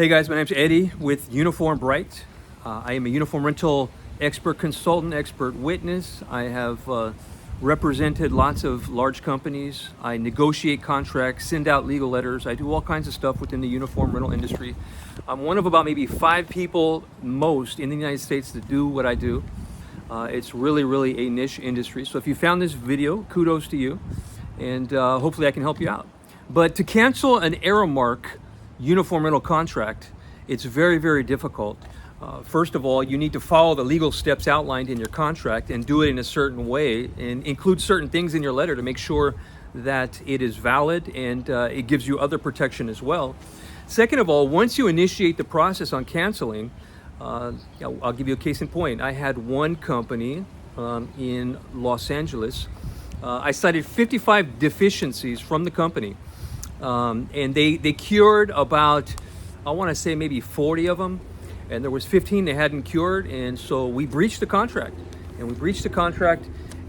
Hey guys, my name's Eddie with Uniform Bright. I am a uniform rental expert consultant, expert witness. I have represented lots of large companies. I negotiate contracts, send out legal letters. I do all kinds of stuff within the uniform rental industry. I'm one of about maybe 5 people most in the United States that do what I do. It's really a niche industry. So if you found this video, kudos to you, and hopefully I can help you out. But to cancel an Aramark uniform rental contract, it's very difficult. First of all, you need to follow the legal steps outlined in your contract and do it in a certain way and include certain things in your letter to make sure that it is valid and it gives you other protection as well. Second of all, once you initiate the process on canceling, I'll give you a case in point. I had one company in Los Angeles. I cited 55 deficiencies from the company. And they cured about, I want to say maybe 40 of them, and there was 15 they hadn't cured, and so we breached the contract.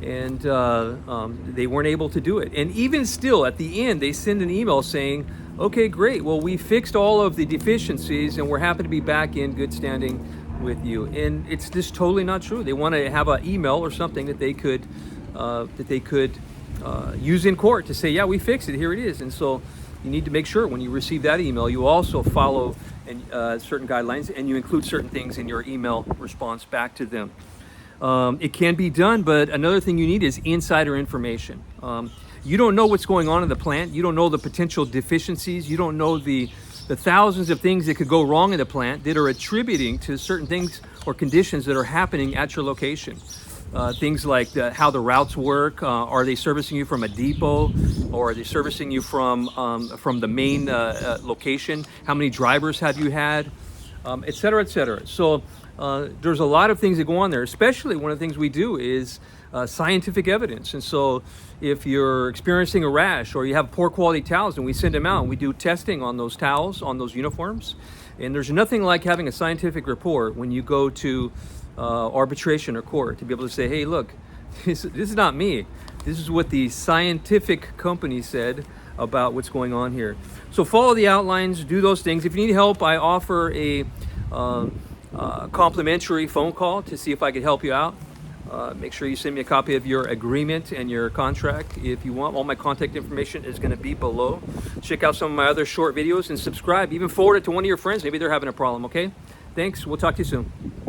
And they weren't able to do it. And even still, at the end, they send an email saying, okay, great, well, we fixed all of the deficiencies and we're happy to be back in good standing with you. And it's just totally not true. They want to have an email or something that they could use in court to say, yeah, we fixed it, here it is. And so you need to make sure when you receive that email, you also follow certain guidelines and you include certain things in your email response back to them. It can be done, but another thing you need is insider information. You don't know what's going on in the plant. You don't know the potential deficiencies. You don't know the thousands of things that could go wrong in the plant that are attributing to certain things or conditions that are happening at your location. Things like how the routes work. Are they servicing you from a depot, or are they servicing you from the main location? How many drivers have you had, et cetera, et cetera. So there's a lot of things that go on there. Especially one of the things we do is scientific evidence. And so if you're experiencing a rash or you have poor quality towels, and we send them out and we do testing on those towels, on those uniforms. And there's nothing like having a scientific report when you go to arbitration or court to be able to say, hey, look, this is not me. This is what the scientific company said about what's going on here. So follow the outlines, do those things. If you need help, I offer a complimentary phone call to see if I could help you out. Make sure you send me a copy of your agreement and your contract if you want. All my contact information is going to be below. Check out some of my other short videos and subscribe. Even forward it to one of your friends. Maybe they're having a problem, okay? Thanks. We'll talk to you soon.